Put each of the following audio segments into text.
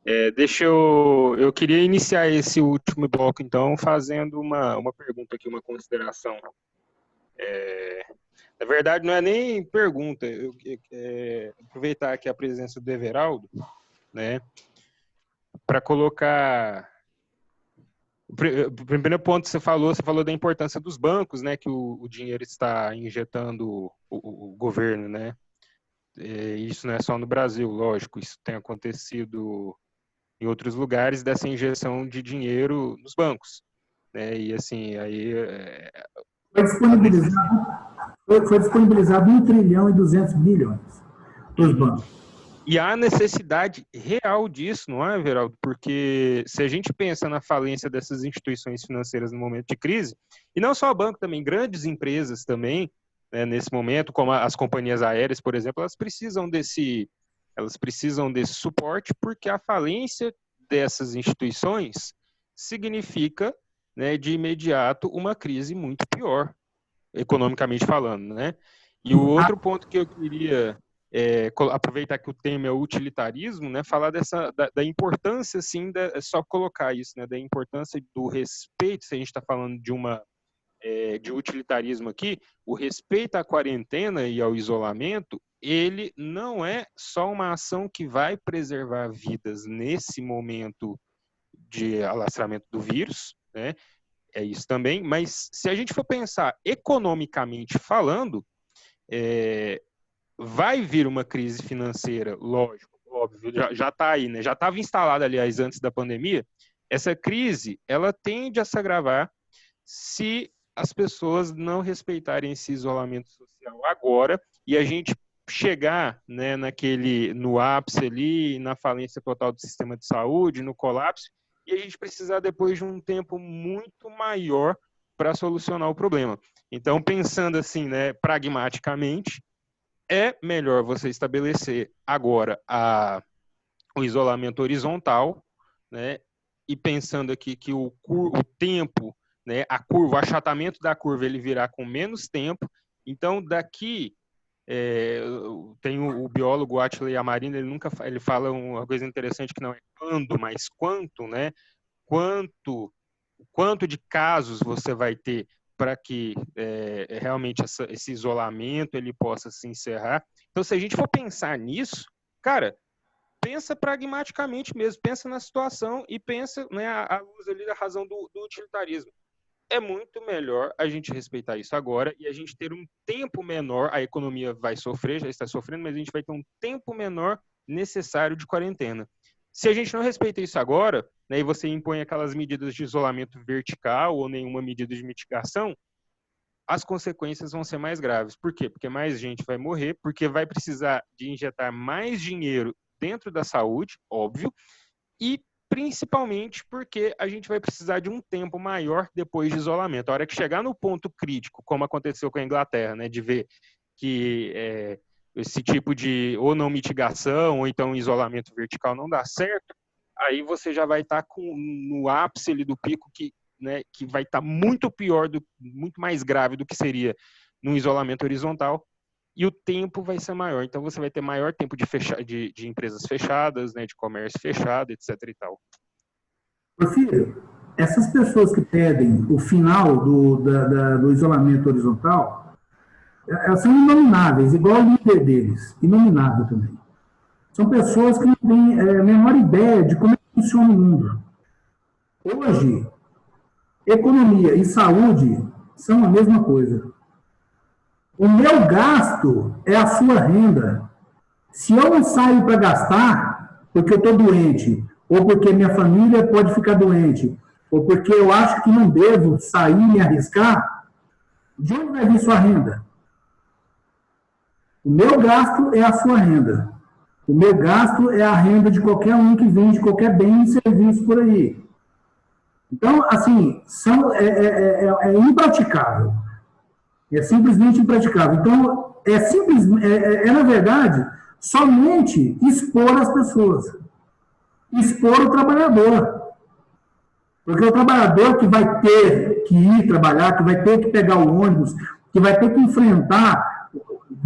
Eu queria iniciar esse último bloco, então, fazendo uma pergunta aqui, uma consideração. Na verdade, não é nem pergunta, aproveitar aqui a presença do Everaldo, né, para colocar... O primeiro ponto que você falou da importância dos bancos, né, que o dinheiro está injetando o governo, né, isso não é só no Brasil, lógico, isso tem acontecido em outros lugares, dessa injeção de dinheiro nos bancos, né, e assim, aí... Foi disponibilizado 1 trilhão e 200 bilhões para os bancos. E há necessidade real disso, não é, Everaldo? Porque se a gente pensa na falência dessas instituições financeiras no momento de crise, e não só banco também, grandes empresas também, né, nesse momento, como as companhias aéreas, por exemplo, elas precisam desse suporte, porque a falência dessas instituições significa, né, de imediato uma crise muito pior, economicamente falando, né? E o outro ponto que eu queria... aproveitar que o tema é o utilitarismo, né, falar da importância, assim, só colocar isso, né, da importância do respeito, se a gente está falando de utilitarismo aqui, o respeito à quarentena e ao isolamento, ele não é só uma ação que vai preservar vidas nesse momento de alastramento do vírus, né, é isso também, mas se a gente for pensar economicamente falando, vai vir uma crise financeira, lógico, óbvio, já está aí, né? Já estava instalada, aliás, antes da pandemia. Essa crise, ela tende a se agravar se as pessoas não respeitarem esse isolamento social agora e a gente chegar, né, no ápice ali, na falência total do sistema de saúde, no colapso, e a gente precisar depois de um tempo muito maior para solucionar o problema. Então, pensando assim, né, pragmaticamente, é melhor você estabelecer agora o isolamento horizontal, né? E pensando aqui que o tempo, né, o achatamento da curva, ele virá com menos tempo. Então, daqui, tem o biólogo Attila Yamarino, ele fala uma coisa interessante que não é quando, mas quanto, né? Quanto de casos você vai ter para que realmente esse isolamento ele possa se encerrar. Então, se a gente for pensar nisso, cara, pensa pragmaticamente mesmo, pensa na situação e pensa, né, à luz ali da razão do utilitarismo. É muito melhor a gente respeitar isso agora e a gente ter um tempo menor, a economia vai sofrer, já está sofrendo, mas a gente vai ter um tempo menor necessário de quarentena. Se a gente não respeita isso agora, né, e você impõe aquelas medidas de isolamento vertical ou nenhuma medida de mitigação, as consequências vão ser mais graves. Por quê? Porque mais gente vai morrer, porque vai precisar de injetar mais dinheiro dentro da saúde, óbvio, e principalmente porque a gente vai precisar de um tempo maior depois de isolamento. A hora que chegar no ponto crítico, como aconteceu com a Inglaterra, né, de ver que esse tipo de ou não mitigação ou então isolamento vertical não dá certo, aí você já vai estar no ápice ali do pico que vai estar muito pior, muito mais grave do que seria no isolamento horizontal, e o tempo vai ser maior. Então você vai ter maior tempo de empresas fechadas, né, de comércio fechado, etc. e tal. Porfírio, essas pessoas que pedem o final do isolamento horizontal, elas são inomináveis, igual o líder deles, inominável também. São pessoas que não têm a menor ideia de como funciona o mundo. Hoje, economia e saúde são a mesma coisa. O meu gasto é a sua renda. Se eu não saio para gastar, porque eu estou doente, ou porque minha família pode ficar doente, ou porque eu acho que não devo sair e me arriscar, de onde vai vir sua renda? O meu gasto é a sua renda. O meu gasto é a renda de qualquer um que vende qualquer bem e serviço por aí. Então, assim, é impraticável. É simplesmente impraticável. Então, na verdade, somente expor as pessoas. Expor o trabalhador. Porque o trabalhador que vai ter que ir trabalhar, que vai ter que pegar o ônibus, que vai ter que enfrentar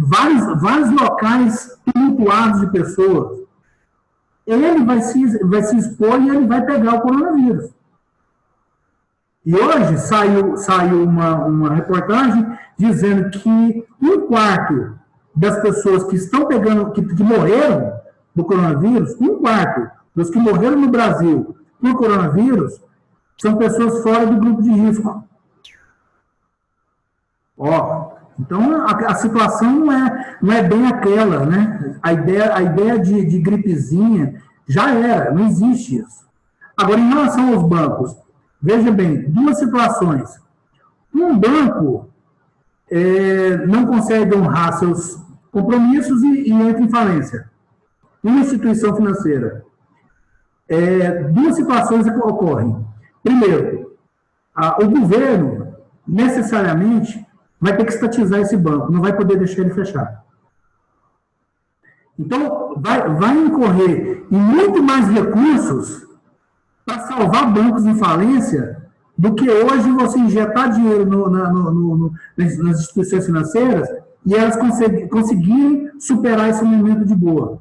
vários locais tumultuados de pessoas, ele vai se expor e ele vai pegar o coronavírus. E hoje saiu uma reportagem dizendo que 1/4 das pessoas que estão pegando, que morreram do coronavírus, 1/4 dos que morreram no Brasil por coronavírus são pessoas fora do grupo de risco. Então a situação não é bem aquela, né? A ideia de gripezinha já era, não existe isso. Agora, em relação aos bancos, veja bem, 2 situações. Um banco não consegue honrar seus compromissos e entra em falência. Uma instituição financeira. 2 situações ocorrem. Primeiro, o governo, necessariamente, vai ter que estatizar esse banco, não vai poder deixar ele fechar. Então, vai incorrer em muito mais recursos para salvar bancos em falência do que hoje você injetar dinheiro nas instituições financeiras e elas conseguirem superar esse momento de boa.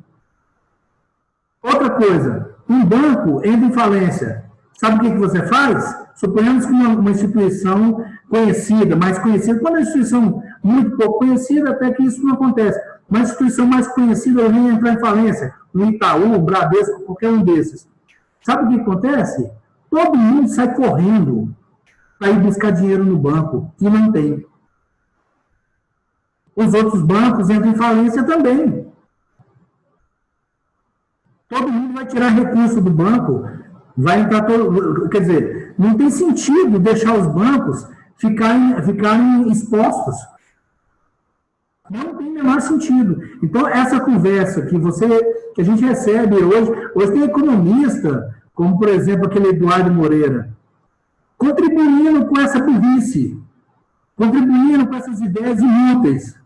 Outra coisa, um banco entra em falência. Sabe o que você faz? Suponhamos que uma instituição conhecida, mais conhecida, quando é uma instituição muito pouco conhecida, até que isso não acontece. Uma instituição mais conhecida vem entrar em falência, um Itaú, um Bradesco, qualquer um desses. Sabe o que acontece? Todo mundo sai correndo para ir buscar dinheiro no banco, e não tem. Os outros bancos entram em falência também. Todo mundo vai tirar recurso do banco, vai entrar todo. Quer dizer, não tem sentido deixar os bancos ficarem expostos. Não tem o menor sentido. Então, essa conversa que a gente recebe hoje tem economista, como, por exemplo, aquele Eduardo Moreira, contribuindo com essa burrice, contribuindo com essas ideias inúteis.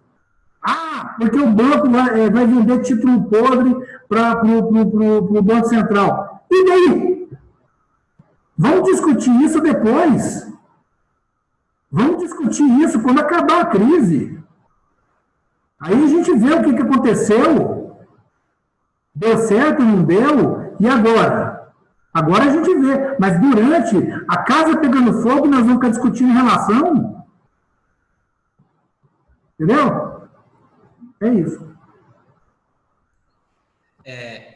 Porque o banco vai vender título podre para o Banco Central. E daí? Vamos discutir isso depois. Vamos discutir isso quando acabar a crise. Aí a gente vê o que aconteceu. Deu certo, não deu? E agora? Agora a gente vê. Mas durante a casa pegando fogo, nós vamos ficar discutindo em relação. Entendeu? É isso.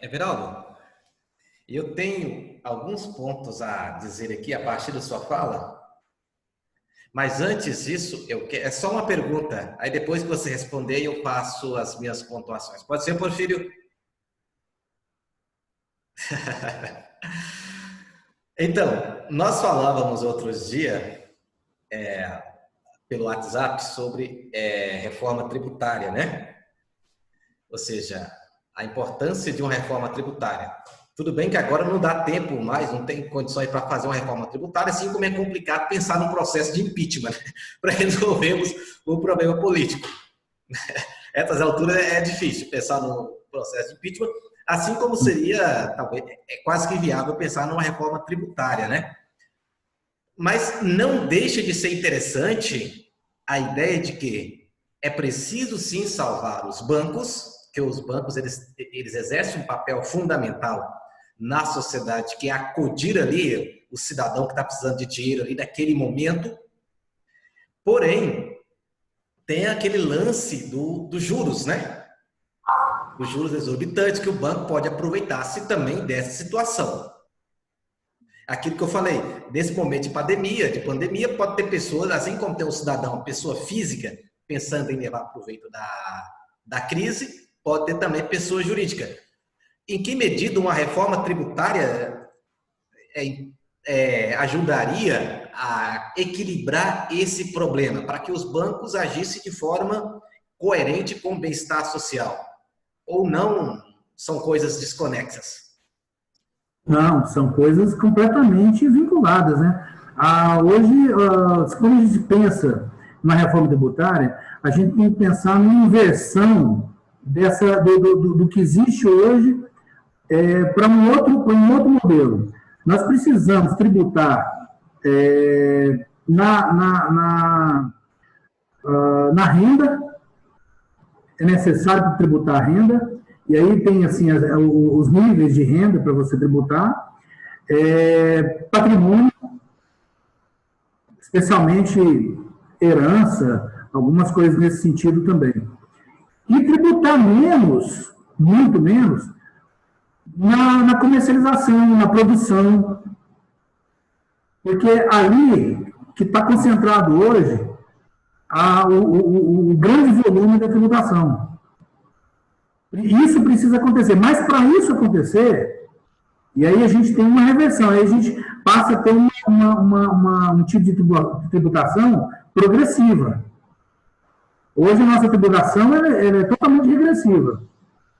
Everaldo, eu tenho alguns pontos a dizer aqui a partir da sua fala, mas antes disso, é só uma pergunta. Aí depois que você responder, eu passo as minhas pontuações. Pode ser, Porfírio? Então, nós falávamos outros dias pelo WhatsApp sobre reforma tributária, né? Ou seja, a importância de uma reforma tributária. Tudo bem que agora não dá tempo mais, não tem condições para fazer uma reforma tributária, assim como é complicado pensar num processo de impeachment, né? Para resolvermos o problema político. Essas alturas é difícil pensar no processo de impeachment, assim como seria, talvez, quase que viável pensar numa reforma tributária, né? Mas não deixa de ser interessante a ideia de que é preciso sim salvar os bancos, que os bancos eles exercem um papel fundamental na sociedade, que é acudir ali o cidadão que está precisando de dinheiro ali naquele momento. Porém, tem aquele lance dos juros, né? Os juros exorbitantes que o banco pode aproveitar-se também dessa situação. Aquilo que eu falei, nesse momento de pandemia, pode ter pessoas, assim como tem um cidadão, uma pessoa física, pensando em levar proveito da crise, pode ter também pessoa jurídica. Em que medida uma reforma tributária ajudaria a equilibrar esse problema, para que os bancos agissem de forma coerente com o bem-estar social? Ou não são coisas desconexas? Não, são coisas completamente vinculadas, né? Hoje, quando a gente pensa na reforma tributária, a gente tem que pensar numa inversão do que existe hoje para um outro modelo. Nós precisamos tributar na renda, é necessário tributar a renda, E aí tem assim, os níveis de renda para você tributar, patrimônio, especialmente herança, algumas coisas nesse sentido também. E tributar menos, muito menos, na comercialização, na produção. Porque ali que está concentrado hoje o grande volume da tributação. Isso precisa acontecer. Mas para isso acontecer, e aí a gente tem uma reversão, aí a gente passa a ter um tipo de tributação progressiva. Hoje a nossa tributação ela é totalmente regressiva.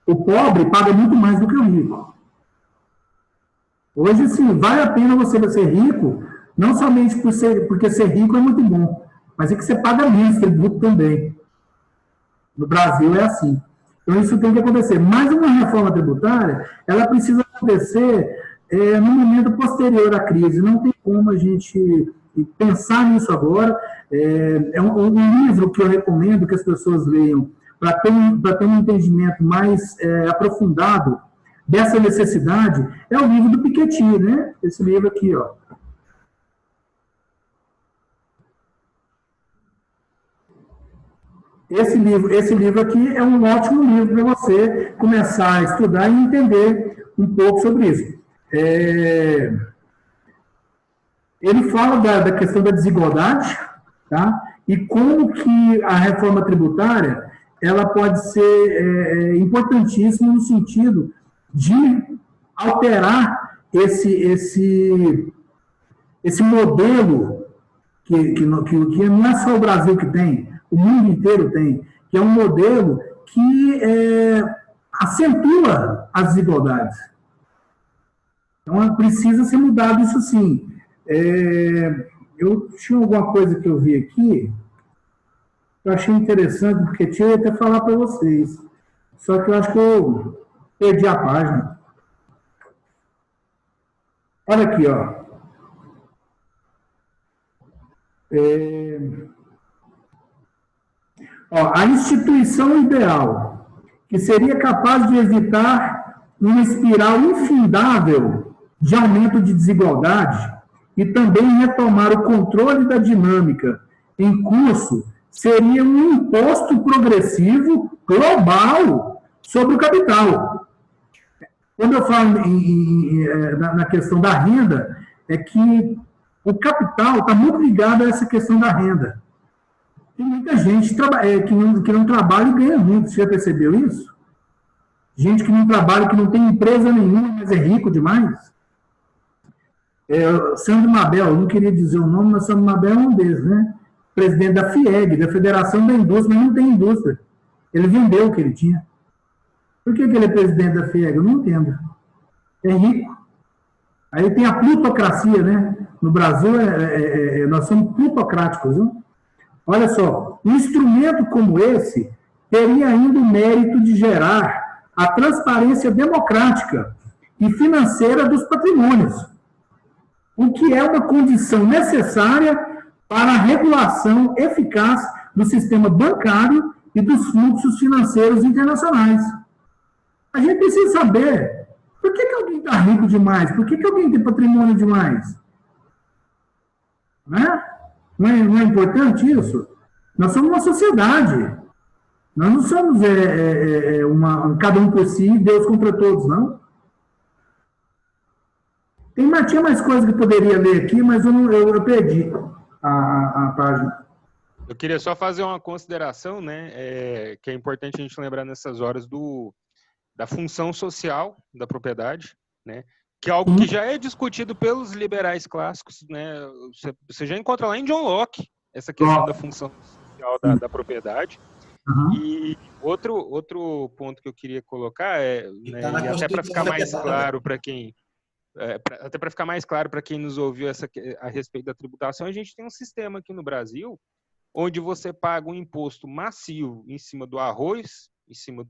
O pobre paga muito mais do que o rico. Hoje, sim, vale a pena você ser rico, não somente porque ser rico é muito bom, mas é que você paga menos tributo também. No Brasil é assim. Então, isso tem que acontecer. Mas uma reforma tributária, ela precisa acontecer no momento posterior à crise. Não tem como a gente pensar nisso agora. É um livro que eu recomendo que as pessoas leiam para ter um entendimento mais aprofundado dessa necessidade, é o livro do Piketty, né? Esse livro aqui, ó. Esse livro aqui é um ótimo livro para você começar a estudar e entender um pouco sobre isso. Ele fala da questão da desigualdade, tá? E como que a reforma tributária ela pode ser importantíssima no sentido de alterar esse modelo que não é só o Brasil que tem, o mundo inteiro tem, que é um modelo que acentua as desigualdades. Então, precisa ser mudado isso sim. Eu tinha alguma coisa que eu vi aqui, que eu achei interessante, porque tinha até falar para vocês. Só que eu acho que eu perdi a página. Olha aqui, ó. A instituição ideal, que seria capaz de evitar uma espiral infindável de aumento de desigualdade e também retomar o controle da dinâmica em curso, seria um imposto progressivo global sobre o capital. Quando eu falo na questão da renda, é que o capital está muito ligado a essa questão da renda. Tem muita gente que não trabalha e ganha muito. Você já percebeu isso? Gente que não trabalha, que não tem empresa nenhuma, mas é rico demais. Sandro Mabel, eu não queria dizer o nome, mas Sandro Mabel é um deles, né? Presidente da FIEG, da Federação da Indústria, mas não tem indústria. Ele vendeu o que ele tinha. Por que ele é presidente da FIEG? Eu não entendo. É rico. Aí tem a plutocracia, né? No Brasil, nós somos plutocráticos, viu? Olha só, um instrumento como esse teria ainda o mérito de gerar a transparência democrática e financeira dos patrimônios, o que é uma condição necessária para a regulação eficaz do sistema bancário e dos fluxos financeiros internacionais. A gente precisa saber por que alguém está rico demais, por que alguém tem patrimônio demais. Não é importante isso? Nós somos uma sociedade. Nós não somos cada um por si e Deus contra todos, não. Tinha mais coisas que eu poderia ler aqui, mas eu perdi a página. Eu queria só fazer uma consideração, né, que é importante a gente lembrar nessas horas da função social da propriedade, né, que é algo que já é discutido pelos liberais clássicos, né, você já encontra lá em John Locke essa questão da função social da propriedade. Uhum. E outro ponto que eu queria colocar né, e até para ficar mais claro para quem até para ficar mais claro para quem nos ouviu a respeito da tributação, a gente tem um sistema aqui no Brasil onde você paga um imposto massivo em cima do arroz, em cima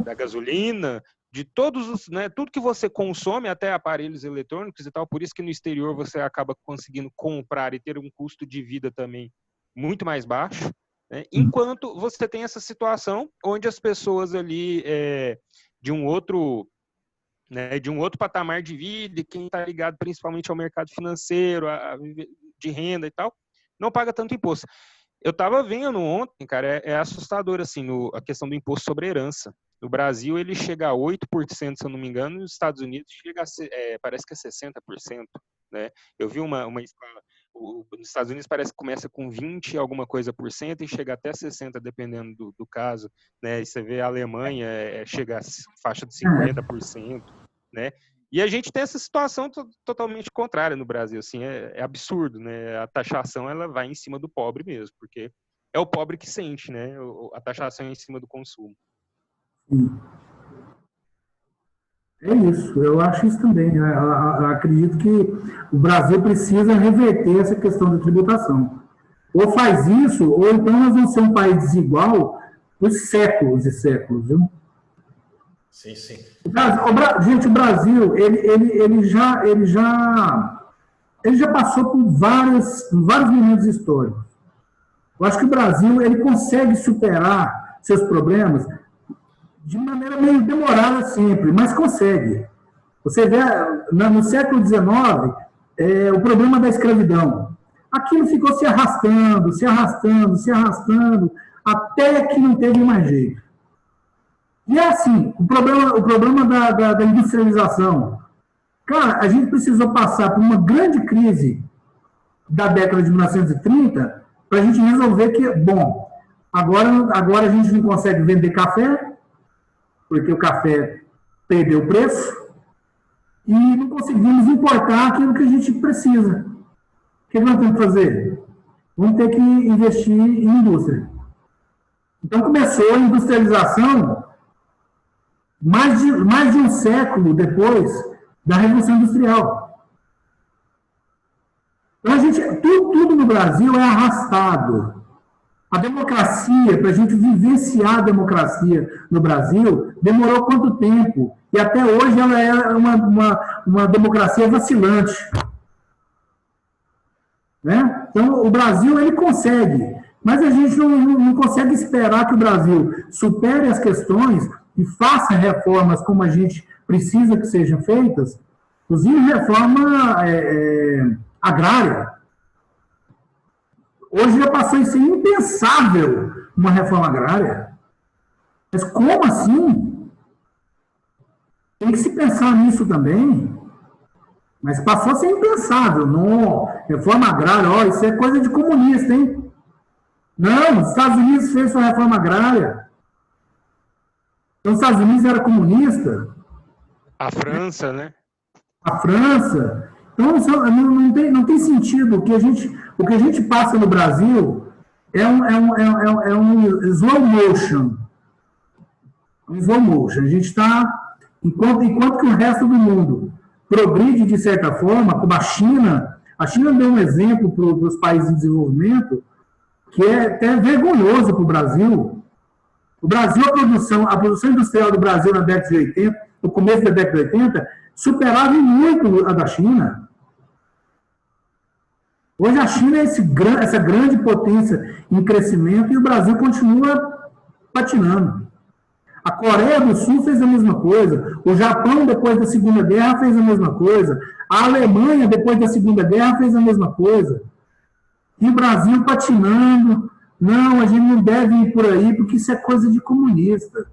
da gasolina, de todos os, né, tudo que você consome, até aparelhos eletrônicos e tal. Por isso que no exterior você acaba conseguindo comprar e ter um custo de vida também muito mais baixo, né? Enquanto você tem essa situação onde as pessoas ali de um outro, né, de um outro patamar de vida, e quem está ligado principalmente ao mercado financeiro, de renda e tal, não paga tanto imposto. Eu estava vendo ontem, cara, é assustador assim, a questão do imposto sobre herança. No Brasil, ele chega a 8%, se eu não me engano, nos Estados Unidos chega parece que é 60%. Né? Eu vi uma escala, nos Estados Unidos parece que começa com 20 alguma coisa por cento e chega até 60%, dependendo do caso. Né? E você vê a Alemanha, chega a faixa de 50%. Né? E a gente tem essa situação totalmente contrária no Brasil, assim, é absurdo, né? A taxação, ela vai em cima do pobre mesmo, porque é o pobre que sente, né? A taxação é em cima do consumo. Sim. É isso, eu acho isso também. Eu acredito que o Brasil precisa reverter essa questão da tributação. Ou faz isso, ou então nós vamos ser um país desigual por séculos e séculos, viu? Sim, sim. Gente, o Brasil, ele já passou por vários momentos históricos. Eu acho que o Brasil, ele consegue superar seus problemas de maneira meio demorada sempre, mas consegue. Você vê, no século XIX, o problema da escravidão. Aquilo ficou se arrastando, até que não teve mais jeito. E é assim, o problema da industrialização. Cara, a gente precisou passar por uma grande crise da década de 1930 para a gente resolver que, bom, agora a gente não consegue vender café, porque o café perdeu o preço, e não conseguimos importar aquilo que a gente precisa. O que nós temos que fazer? Vamos ter que investir em indústria. Então começou a industrialização mais de um século depois da Revolução Industrial. Então, tudo no Brasil é arrastado. A democracia, para a gente vivenciar a democracia no Brasil, demorou quanto tempo? E até hoje ela é uma democracia vacilante. Né? Então, o Brasil, ele consegue, mas a gente não consegue esperar que o Brasil supere as questões e faça reformas como a gente precisa que sejam feitas, inclusive reforma agrária. Hoje já passou a ser impensável uma reforma agrária. Mas como assim? Tem que se pensar nisso também. Mas passou a ser impensável. Não, reforma agrária, isso é coisa de comunista, hein? Não, os Estados Unidos fez sua reforma agrária. Então, os Estados Unidos era comunista. A França, né? A França. Então, não tem sentido. O que a gente passa no Brasil é um slow motion. Um slow motion. A gente está... Enquanto que o resto do mundo progride de certa forma, como a China deu um exemplo para os países em desenvolvimento, que é até vergonhoso para o Brasil. O Brasil, a produção industrial do Brasil na década de 80, no começo da década de 80, superava muito a da China. Hoje a China é essa grande potência em crescimento e o Brasil continua patinando. A Coreia do Sul fez a mesma coisa. O Japão, depois da Segunda Guerra, fez a mesma coisa. A Alemanha, depois da Segunda Guerra, fez a mesma coisa. E o Brasil patinando. Não, a gente não deve ir por aí, porque isso é coisa de comunista.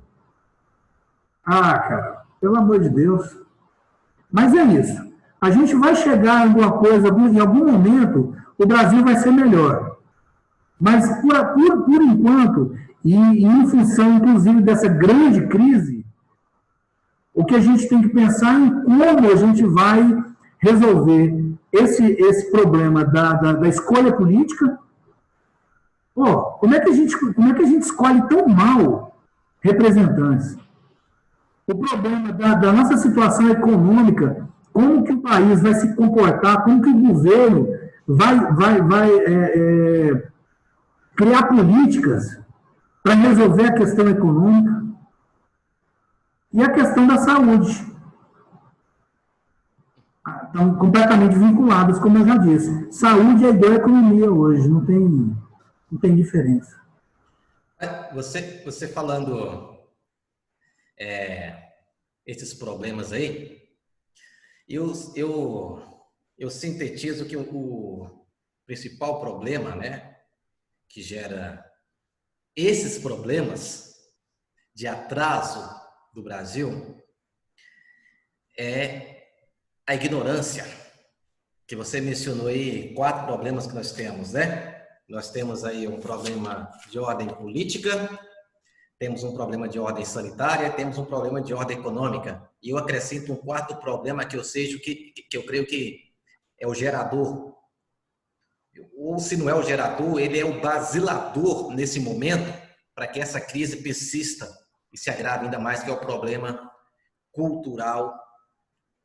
Ah, cara, pelo amor de Deus. Mas é isso. A gente vai chegar em alguma coisa, em algum momento, o Brasil vai ser melhor. Mas, por enquanto, e em função, inclusive, dessa grande crise, o que a gente tem que pensar em como a gente vai resolver esse problema da escolha política. Pô, como é que a gente escolhe tão mal representantes? O problema da nossa situação econômica, como que o país vai se comportar, como que o governo vai criar políticas para resolver a questão econômica e a questão da saúde. Estão completamente vinculadas, como eu já disse. Saúde é igual a economia hoje, não tem diferença. Você falando esses problemas aí, eu sintetizo que o principal problema, né, que gera esses problemas de atraso do Brasil é a ignorância, que você mencionou aí 4 problemas que nós temos, né? Nós temos aí um problema de ordem política, temos um problema de ordem sanitária, temos um problema de ordem econômica. E eu acrescento um 4º problema que eu creio que é o gerador. Ou se não é o gerador, ele é o basilador nesse momento para que essa crise persista e se agrave ainda mais, que é o problema cultural,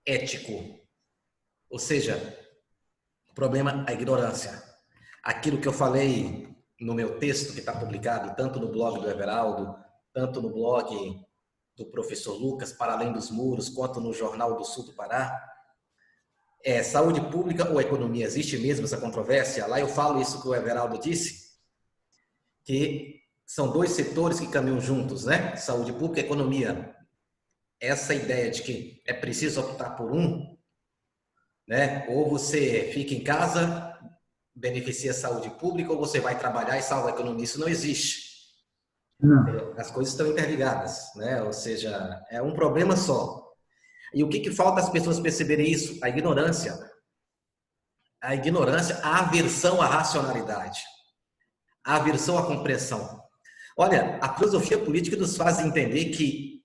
ético. Ou seja, o problema é a ignorância. Aquilo que eu falei no meu texto, que está publicado tanto no blog do Everaldo, tanto no blog do professor Lucas, Para Além dos Muros, quanto no Jornal do Sul do Pará, saúde pública ou economia? Existe mesmo essa controvérsia? Lá eu falo isso que o Everaldo disse, que são 2 setores que caminham juntos, né? Saúde pública e economia. Essa ideia de que é preciso optar por um, né? Ou você fica em casa, beneficia a saúde pública, ou você vai trabalhar e salva a economia. Isso não existe. Não. As coisas estão interligadas, né? Ou seja, é um problema só. E o que falta as pessoas perceberem isso? A ignorância. A ignorância, a aversão à racionalidade, a aversão à compreensão. Olha, a filosofia política nos faz entender que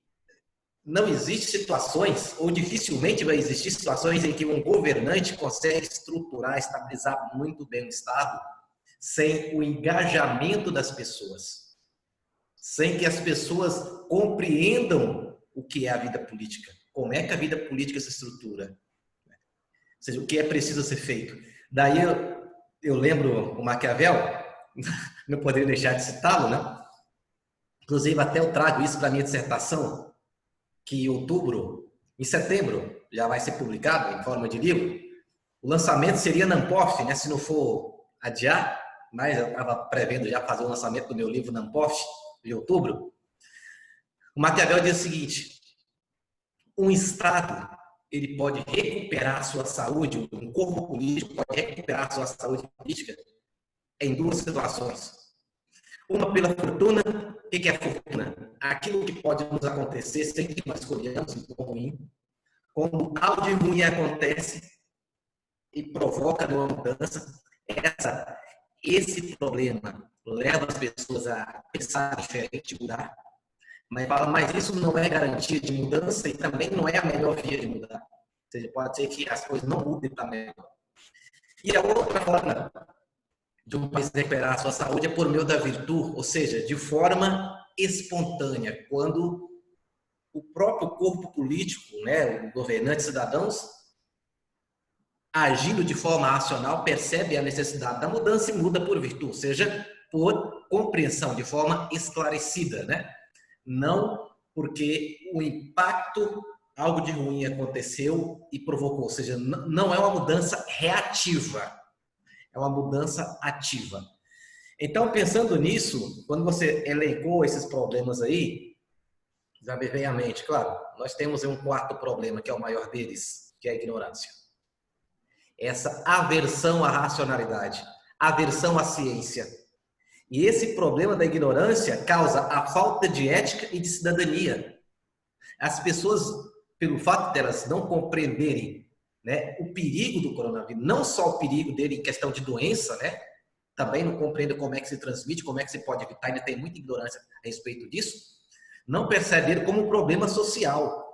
não existem situações, ou dificilmente vai existir situações em que um governante consegue estruturar, estabilizar muito bem o Estado sem o engajamento das pessoas, sem que as pessoas compreendam o que é a vida política, como é que a vida política se estrutura, ou seja, o que é preciso ser feito. Daí eu lembro o Maquiavel, não poderia deixar de citá-lo, né? Inclusive até eu trago isso para a minha dissertação, que em setembro, já vai ser publicado em forma de livro. O lançamento seria Nampof, né, se não for adiar, mas eu estava prevendo já fazer o lançamento do meu livro Nampof, de outubro. O Maquiavel diz o seguinte: um Estado, ele pode recuperar a sua saúde, um corpo político pode recuperar a sua saúde política em 2 situações. Uma pela fortuna. O que é a fortuna? Aquilo que pode nos acontecer sem que nós escolhamos o ruim. Quando algo de ruim acontece e provoca uma mudança, esse problema leva as pessoas a pensar diferente, mudar. Mas isso não é garantia de mudança e também não é a melhor via de mudar. Ou seja, pode ser que as coisas não mudem para melhor. E a outra forma de um país recuperar a sua saúde é por meio da virtude, ou seja, de forma espontânea, quando o próprio corpo político, né, o governante, cidadãos, agindo de forma racional, percebe a necessidade da mudança e muda por virtude, ou seja, por compreensão, de forma esclarecida, né? Não porque o impacto, algo de ruim aconteceu e provocou, ou seja, não é uma mudança reativa, é uma mudança ativa. Então, pensando nisso, quando você elencou esses problemas aí, já me vem à mente, claro, nós temos um 4º problema, que é o maior deles, que é a ignorância. Essa aversão à racionalidade, aversão à ciência. E esse problema da ignorância causa a falta de ética e de cidadania. As pessoas, pelo fato de elas não compreenderem, né, o perigo do coronavírus, não só o perigo dele em questão de doença, né, também não compreendem como é que se transmite, como é que se pode evitar, ainda tem muita ignorância a respeito disso, não perceberam como um problema social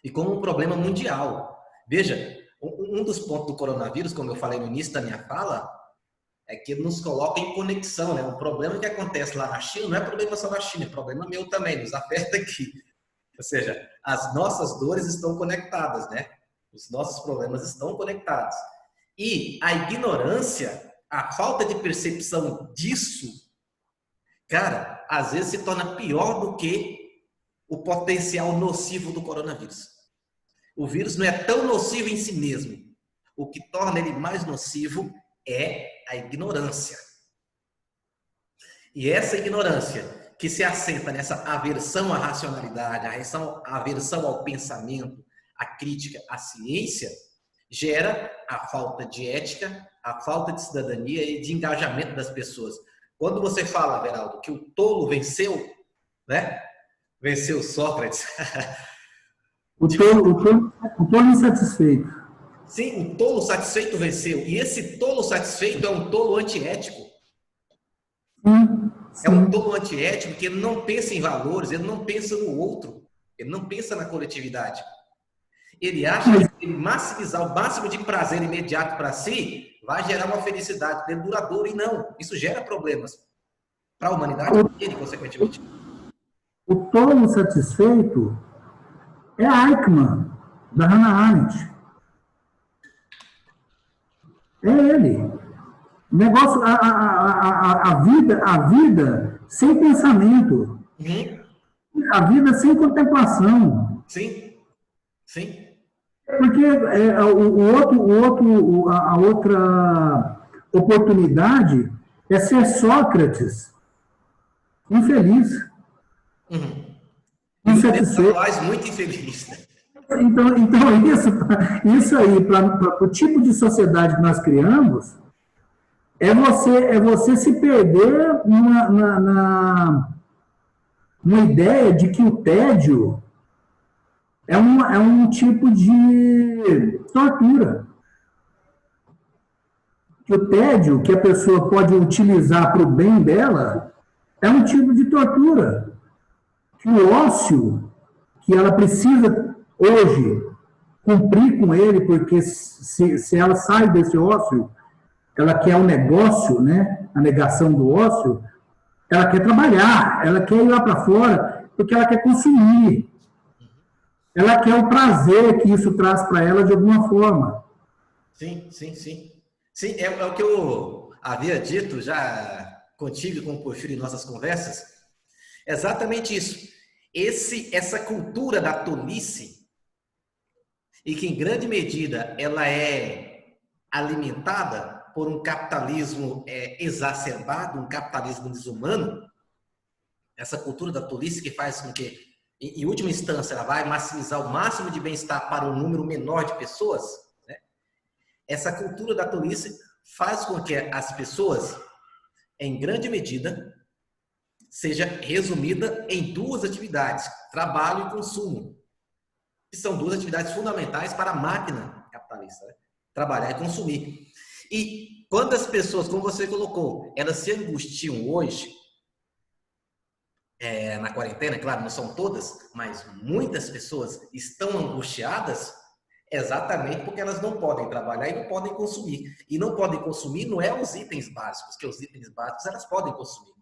e como um problema mundial. Veja, um dos pontos do coronavírus, como eu falei no início da minha fala, é que nos coloca em conexão, né? Um problema que acontece lá na China não é problema só na China, é problema meu também, nos afeta aqui. Ou seja, as nossas dores estão conectadas, né? Os nossos problemas estão conectados. E a ignorância, a falta de percepção disso, cara, às vezes se torna pior do que o potencial nocivo do coronavírus. O vírus não é tão nocivo em si mesmo. O que torna ele mais nocivo é a ignorância. E essa ignorância que se assenta nessa aversão à racionalidade, a aversão ao pensamento, à crítica, à ciência, gera a falta de ética, a falta de cidadania e de engajamento das pessoas. Quando você fala, Beraldo, que o tolo venceu, né? Venceu Sócrates. O tolo insatisfeito. Sim, o tolo satisfeito venceu. E esse tolo satisfeito é um tolo antiético. Sim. É um tolo antiético que ele não pensa em valores, ele não pensa no outro, ele não pensa na coletividade. Ele acha que maximizar o máximo de prazer imediato para si vai gerar uma felicidade dele duradoura, e não. Isso gera problemas para a humanidade e, consequentemente. O tolo satisfeito é Eichmann, da Hannah Arendt. É ele. O negócio, a vida sem pensamento. Uhum. A vida sem contemplação. Sim, sim. Porque a outra oportunidade é ser Sócrates, infeliz, insatisfeito. Muito infeliz. Então isso aí, para o tipo de sociedade que nós criamos, é você se perder numa ideia de que o tédio é um tipo de tortura. Que o tédio que a pessoa pode utilizar para o bem dela é um tipo de tortura. Que o ócio que ela precisa hoje cumprir com ele, porque se ela sai desse ócio, ela quer um negócio, né? A negação do ócio, ela quer trabalhar, ela quer ir lá para fora, porque ela quer consumir. Ela quer o prazer que isso traz para ela de alguma forma. Sim, sim, sim. Sim, é o que eu havia dito já contigo e com o Porfírio em nossas conversas. Exatamente isso. Essa cultura da tolice, e que em grande medida ela é alimentada por um capitalismo exacerbado, um capitalismo desumano, essa cultura da tolice que faz com que, em última instância, ela vai maximizar o máximo de bem-estar para um número menor de pessoas, né? Essa cultura da tolice faz com que as pessoas, em grande medida, seja resumida em duas atividades, trabalho e consumo, que são duas atividades fundamentais para a máquina capitalista, né? Trabalhar e consumir. E quando as pessoas, como você colocou, elas se angustiam hoje, na quarentena, claro, não são todas, mas muitas pessoas estão angustiadas exatamente porque elas não podem trabalhar e não podem consumir. E não podem consumir não é os itens básicos, que os itens básicos elas podem consumir.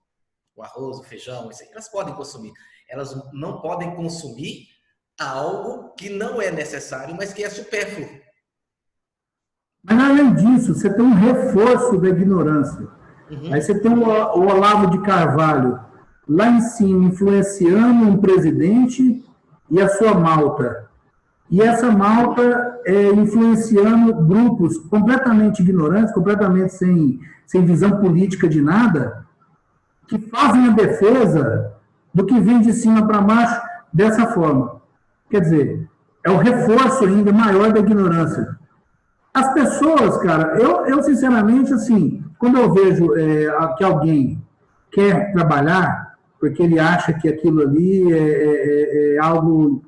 O arroz, o feijão, isso aí, elas podem consumir. Elas não podem consumir algo que não é necessário, mas que é supérfluo. Mas, além disso, você tem um reforço da ignorância. Aí você tem o Olavo de Carvalho lá em cima, influenciando um presidente e a sua malta. E essa malta influenciando grupos completamente ignorantes, completamente sem visão política de nada, que fazem a defesa do que vem de cima para baixo dessa forma. Quer dizer, é o reforço ainda maior da ignorância. As pessoas, cara, eu sinceramente, assim, quando eu vejo que alguém quer trabalhar, porque ele acha que aquilo ali é algo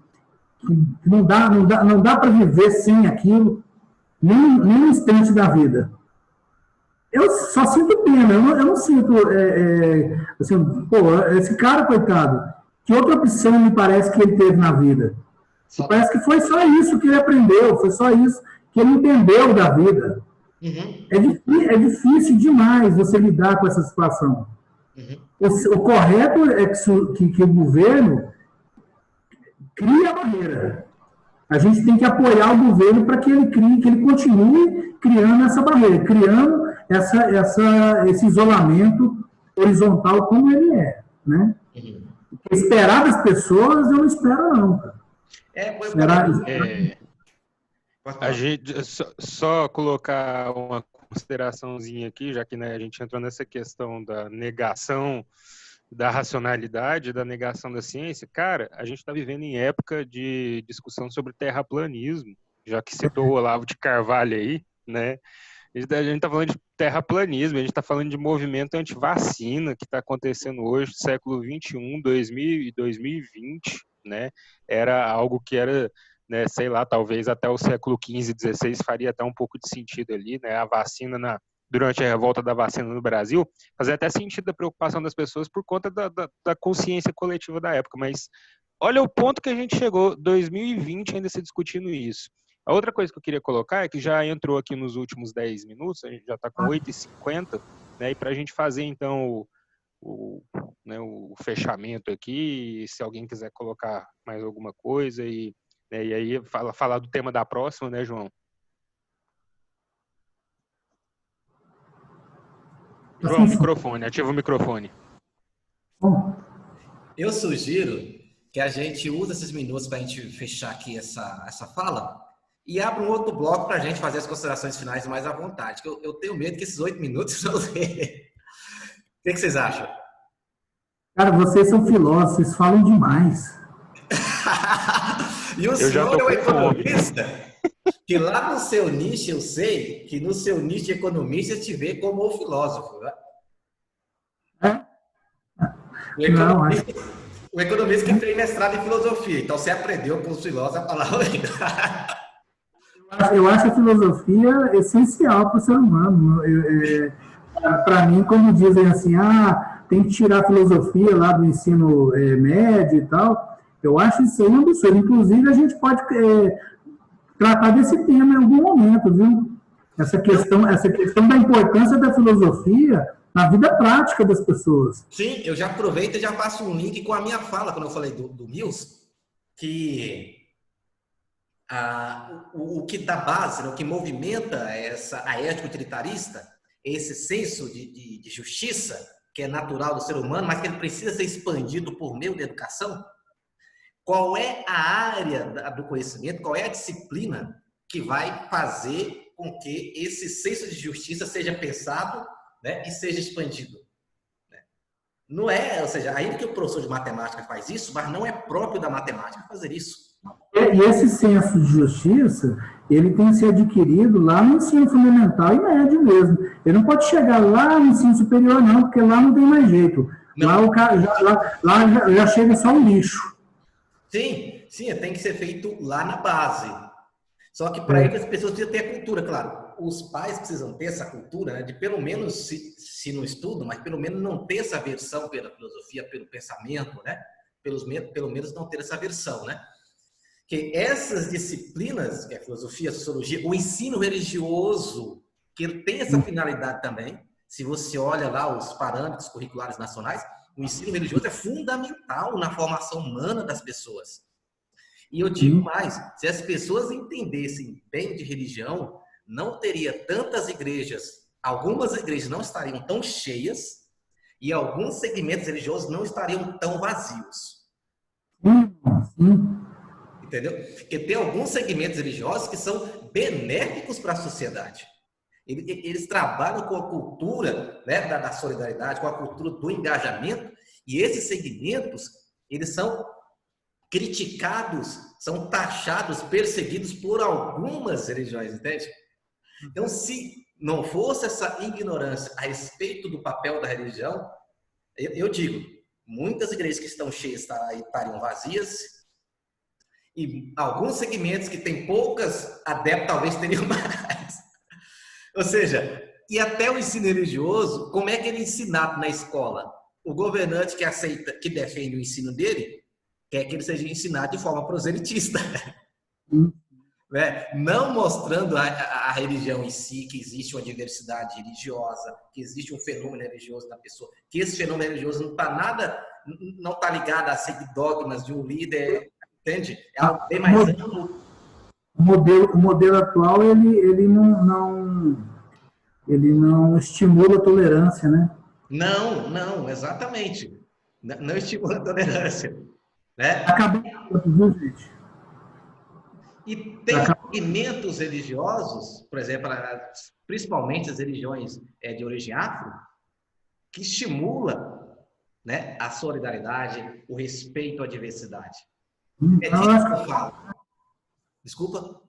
que não dá para viver sem aquilo, nem um instante da vida. Eu só sinto pena, eu não sinto, assim, pô, esse cara, coitado, que outra opção me parece que ele teve na vida? Parece que foi só isso que ele aprendeu, foi só isso que ele entendeu da vida. É difícil demais você lidar com essa situação. O correto é que o governo crie a barreira. A gente tem que apoiar o governo para que ele crie, que ele continue criando essa barreira, criando esse isolamento horizontal como ele é, né? Esperar das pessoas, eu não espero não, cara. A gente só colocar uma consideraçãozinha aqui, já que, né, a gente entrou nessa questão da negação da racionalidade, da negação da ciência. Cara, a gente está vivendo em época de discussão sobre terraplanismo, já que citou o Olavo de Carvalho aí, né? A gente está falando de terraplanismo, a gente está falando de movimento antivacina que está acontecendo hoje, século XXI, 2020, né? Era algo que era, né, sei lá, talvez até o século XV, XVI faria até um pouco de sentido ali, né? A vacina durante a revolta da vacina no Brasil, fazia até sentido a preocupação das pessoas por conta da consciência coletiva da época, mas olha o ponto que a gente chegou, 2020 ainda se discutindo isso. A outra coisa que eu queria colocar é que já entrou aqui nos últimos 10 minutos, a gente já está com 8h50, né, e para a gente fazer, então, né, o fechamento aqui, se alguém quiser colocar mais alguma coisa, né, e aí falar do tema da próxima, né, João? João, microfone, ativa o microfone. Eu sugiro que a gente use esses minutos para a gente fechar aqui essa fala e abra um outro bloco para a gente fazer as considerações finais mais à vontade. Eu tenho medo que esses 8 minutos não dê. O que vocês acham? Cara, vocês são filósofos, vocês falam demais. E o senhor é um economista que lá no seu nicho, eu sei que no seu nicho de economista te vê como um filósofo, né? O economista que tem mestrado em filosofia, então você aprendeu com os filósofos a falar. Eu acho a filosofia essencial para o ser humano. Para mim, como dizem assim, tem que tirar a filosofia lá do ensino médio e tal, eu acho isso aí um absurdo. Inclusive, a gente pode tratar desse tema em algum momento, viu? Essa questão da importância da filosofia na vida prática das pessoas. Sim, eu já aproveito e já faço um link com a minha fala, quando eu falei do Mills, que o que dá base, né, o que movimenta a ética utilitarista, esse senso de justiça, que é natural do ser humano, mas que ele precisa ser expandido por meio da educação. Qual é a área do conhecimento, qual é a disciplina que vai fazer com que esse senso de justiça seja pensado, né, e seja expandido? Não é, ou seja, ainda que o professor de matemática faz isso, mas não é próprio da matemática fazer isso. E esse senso de justiça, ele tem que ser adquirido lá no ensino fundamental e médio mesmo. Ele não pode chegar lá no ensino superior, não, porque lá não tem mais jeito. Lá, já chega só um lixo. Sim, tem que ser feito lá na base. Só que para isso as pessoas precisam ter a cultura, claro. Os pais precisam ter essa cultura, né, de pelo menos, se não estudam, mas pelo menos não ter essa aversão pela filosofia, pelo pensamento, né? Pelo menos não ter essa aversão, né? Que essas disciplinas, que é a filosofia, a sociologia, o ensino religioso, que ele tem essa finalidade também. Se você olha lá os parâmetros curriculares nacionais, o ensino religioso é fundamental na formação humana das pessoas. E eu digo mais, se as pessoas entendessem bem de religião, não teria tantas igrejas, algumas igrejas não estariam tão cheias e alguns segmentos religiosos não estariam tão vazios. Entendeu? Porque tem alguns segmentos religiosos que são benéficos para a sociedade. Eles trabalham com a cultura, né, da solidariedade, com a cultura do engajamento, e esses segmentos, eles são criticados, são taxados, perseguidos por algumas religiões, entende? Então, se não fosse essa ignorância a respeito do papel da religião, eu digo, muitas igrejas que estão cheias estariam vazias, e alguns segmentos que têm poucas adeptos talvez teriam mais. Ou seja, e até o ensino religioso, como é que ele é ensinado na escola? O governante que defende o ensino dele, quer que ele seja ensinado de forma proselitista. Né? Não mostrando a religião em si, que existe uma diversidade religiosa, que existe um fenômeno religioso na pessoa, que esse fenômeno religioso não está ligado a seguir dogmas de um líder, entende? É algo bem mais amplo. O modelo atual, ele não estimula a tolerância, né? Não, exatamente. Não estimula a tolerância. Né? Acabou, viu, gente? E tem segmentos religiosos, por exemplo, principalmente as religiões de origem afro, que estimula, né, a solidariedade, o respeito à diversidade. É disso que eu falo. Desculpa?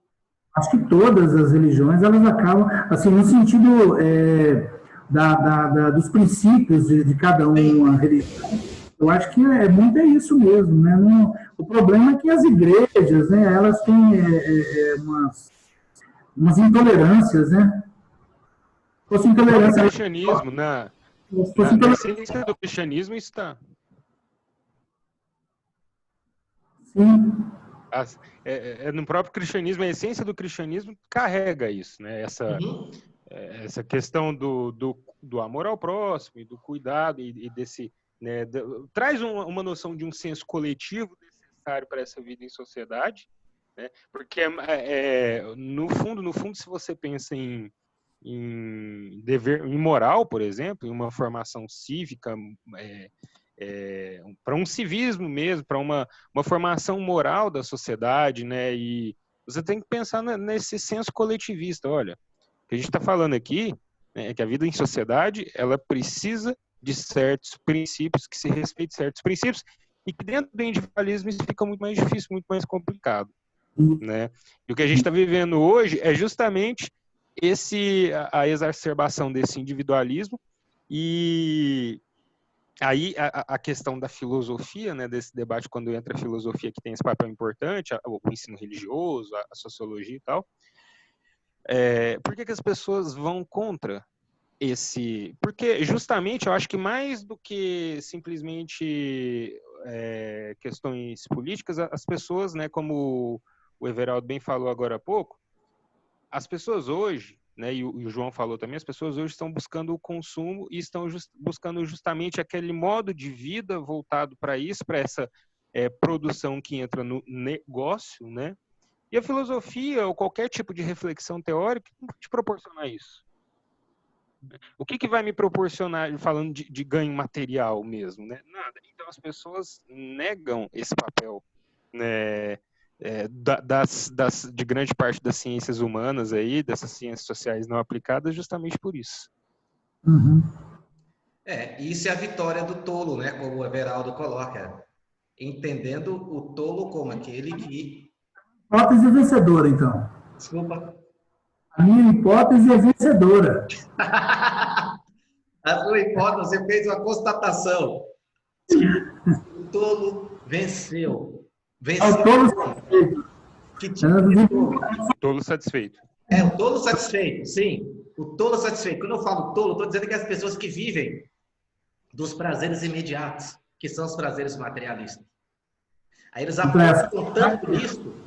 Acho que todas as religiões, elas acabam, assim, no sentido dos princípios de cada uma religião, eu acho que muito isso mesmo, né? O problema é que as igrejas, né, elas têm umas intolerâncias, né? Se fosse intolerância... O cristianismo, na essência do cristianismo está. Sim. No próprio cristianismo, a essência do cristianismo carrega isso, né? Essa questão do amor ao próximo e do cuidado e desse, né, traz uma noção de um senso coletivo necessário para essa vida em sociedade, né? Porque no fundo, se você pensa em dever, em moral, por exemplo, em uma formação cívica, para um civismo mesmo, para uma formação moral da sociedade, né? E você tem que pensar nesse senso coletivista. Olha, o que a gente está falando aqui, né, é que a vida em sociedade, ela precisa de certos princípios, que se respeite certos princípios, e que dentro do individualismo isso fica muito mais difícil, muito mais complicado, né? E o que a gente está vivendo hoje é justamente a exacerbação desse individualismo. E aí a questão da filosofia, né, desse debate, quando entra a filosofia, que tem esse papel importante, o ensino religioso, a sociologia e tal. Por que as pessoas vão contra esse... Porque justamente eu acho que mais do que simplesmente questões políticas, as pessoas, né, como o Everaldo bem falou agora há pouco, as pessoas hoje, né, e o João falou também, as pessoas hoje estão buscando o consumo e estão buscando justamente aquele modo de vida voltado para isso, para essa produção que entra no negócio, né? E a filosofia ou qualquer tipo de reflexão teórica não vai te proporcionar isso. O que vai me proporcionar, falando de ganho material mesmo, né? Nada. Então as pessoas negam esse papel, né? De grande parte das ciências humanas aí, dessas ciências sociais não aplicadas, justamente por isso. Uhum. Isso é a vitória do tolo, né? Como o Everaldo coloca. Entendendo o tolo como aquele que... Hipótese vencedora, então. Desculpa. A minha hipótese é vencedora. A sua hipótese, você fez uma constatação. O tolo venceu. O tolo satisfeito. Que tipo de tolo? Tolo satisfeito. O tolo satisfeito, sim. O tolo satisfeito. Quando eu falo tolo, estou dizendo que as pessoas que vivem dos prazeres imediatos, que são os prazeres materialistas. Aí eles apostam tanto nisso.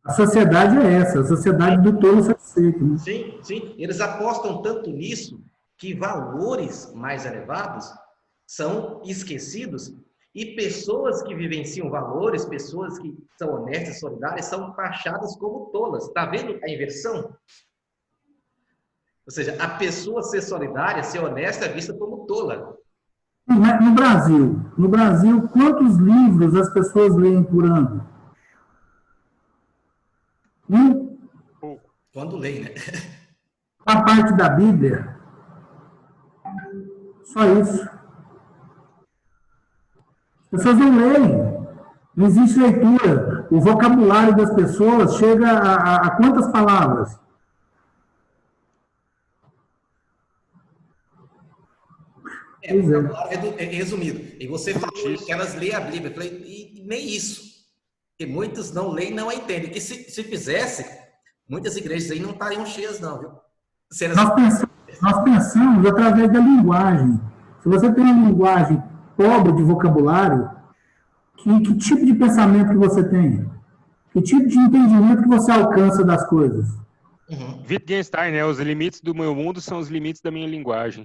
A sociedade é essa, a sociedade do tolo satisfeito. Né? Sim, sim. Eles apostam tanto nisso que valores mais elevados são esquecidos. E pessoas que vivenciam valores, pessoas que são honestas, solidárias, são taxadas como tolas. Está vendo a inversão? Ou seja, a pessoa ser solidária, ser honesta, é vista como tola. No Brasil, quantos livros as pessoas leem por ano? Quando leem, né? A parte da Bíblia. Só isso. As pessoas não leem. Não existe leitura. O vocabulário das pessoas chega a quantas palavras? O vocabulário é resumido. E você falou que elas leem a Bíblia. Eu falei, e nem isso. Porque muitos não leem e não a entendem. Que se fizesse, muitas igrejas aí não estariam cheias, não, viu? Nós pensamos através da linguagem. Se você tem uma linguagem pobre de vocabulário, que tipo de pensamento que você tem? Que tipo de entendimento que você alcança das coisas? Wittgenstein, né? Os limites do meu mundo são os limites da minha linguagem.